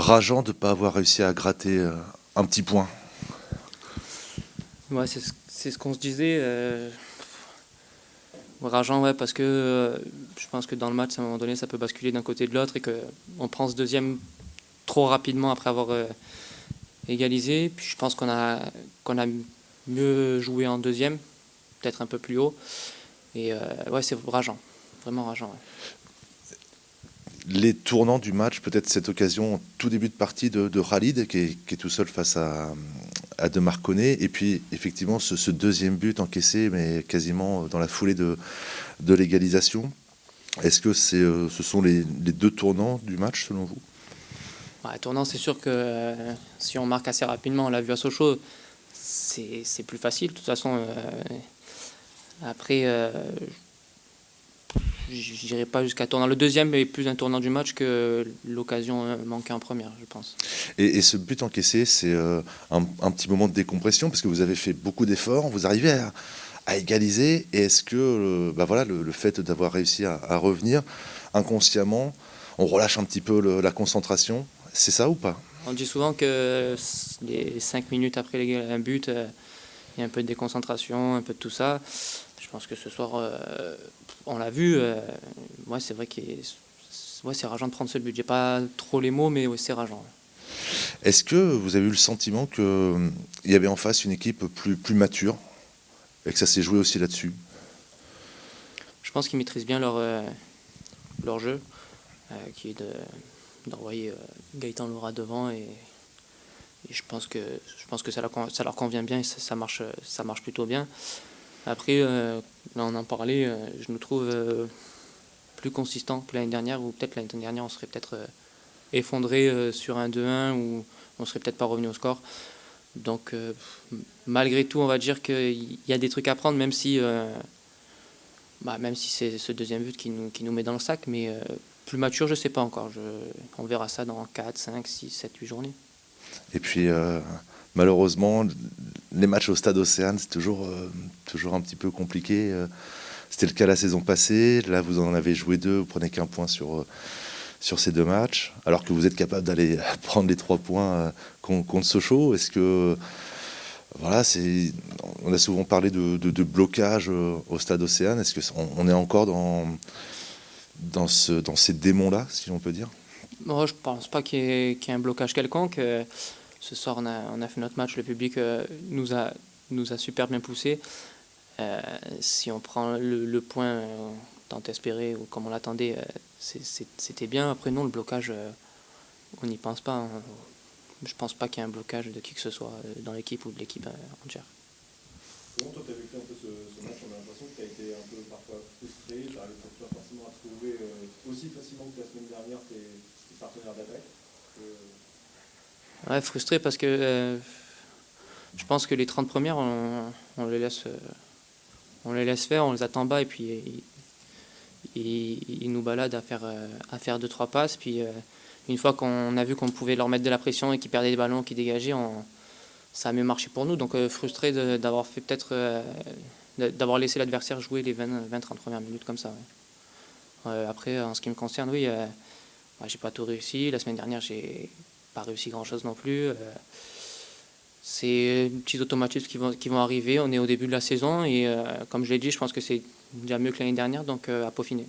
rageant de ne pas avoir réussi à gratter un petit point. Ouais, c'est ce qu'on se disait. Rageant, ouais, parce que je pense que dans le match, à un moment donné, ça peut basculer d'un côté et de l'autre et qu'on prend ce deuxième trop rapidement après avoir égalisé. Puis je pense qu'on a mieux joué en deuxième, peut-être un peu plus haut. Et ouais, c'est rageant, vraiment rageant. Ouais. Les tournants du match, peut-être cette occasion, tout début de partie de Khalid, qui est tout seul face à De Marconnet, et puis effectivement ce deuxième but encaissé, mais quasiment dans la foulée de l'égalisation. Est-ce que ce sont les deux tournants du match selon vous? Ouais, tournant, c'est sûr que si on marque assez rapidement, on l'a vu à Sochaux, c'est plus facile. De toute façon, après, je n'irai pas jusqu'à tournant. Le deuxième est plus un tournant du match que l'occasion manquée en première, je pense. Et ce but encaissé, c'est un petit moment de décompression, parce que vous avez fait beaucoup d'efforts, vous arrivez à égaliser, et est-ce que voilà, le fait d'avoir réussi à revenir inconsciemment, on relâche un petit peu la concentration, c'est ça ou pas? On dit souvent que les 5 minutes après un but, il y a un peu de déconcentration, un peu de tout ça. Je pense que ce soir, on l'a vu. Ouais, c'est vrai que ouais, c'est rageant de prendre ce but. J'ai pas trop les mots, mais ouais, c'est rageant. Est-ce que vous avez eu le sentiment qu'il y avait en face une équipe plus mature et que ça s'est joué aussi là-dessus? Je pense qu'ils maîtrisent bien leur jeu, qui est d'envoyer Gaëtan Laura devant et je pense que ça leur convient bien et ça marche plutôt bien. Après, là on en parlait, je nous trouve plus consistant que l'année dernière, ou peut-être l'année dernière on serait peut-être effondré sur un 2-1 ou on serait peut-être pas revenu au score. Donc malgré tout, on va dire qu'il y a des trucs à prendre, même si c'est ce deuxième but qui nous met dans le sac, mais plus mature, je sais pas encore. On verra ça dans 4, 5, 6, 7, 8 journées. Et puis malheureusement, les matchs au stade Océane, c'est toujours un petit peu compliqué. C'était le cas la saison passée. Là, vous en avez joué 2, vous prenez qu'un point sur ces 2 matchs, alors que vous êtes capable d'aller prendre les 3 points contre Sochaux. Est-ce que voilà, on a souvent parlé de blocage au stade Océane. Est-ce qu'on est encore dans ces démons-là, si on peut dire? Moi, je pense pas qu'il y ait un blocage quelconque. Ce soir, on a fait notre match. Le public nous a super bien poussé. Si on prend le point tant espéré ou comme on l'attendait, c'était bien. Après, non, le blocage, on n'y pense pas. Hein. Je pense pas qu'il y ait un blocage de qui que ce soit dans l'équipe ou de l'équipe entière. Comment toi tu as vécu un peu ce match? On a l'impression que tu as été un peu parfois frustré, tu n'arrives pas forcément à trouver aussi facilement que la semaine dernière tes partenaires d'attaque. Ouais, frustré parce que je pense que les 30 premières, on les laisse faire, on les attend bas et puis ils nous baladent à faire 2-3 passes. Puis une fois qu'on a vu qu'on pouvait leur mettre de la pression et qu'ils perdaient des ballons, qu'ils dégageaient, ça a mieux marché pour nous. Donc frustré d'avoir fait peut-être d'avoir laissé l'adversaire jouer les 20-30 premières minutes comme ça. Ouais. Après, en ce qui me concerne, oui, j'ai pas tout réussi. La semaine dernière, j'ai pas réussi grand-chose non plus. C'est des petits automatismes qui vont arriver. On est au début de la saison et comme je l'ai dit, je pense que c'est déjà mieux que l'année dernière, donc à peaufiner.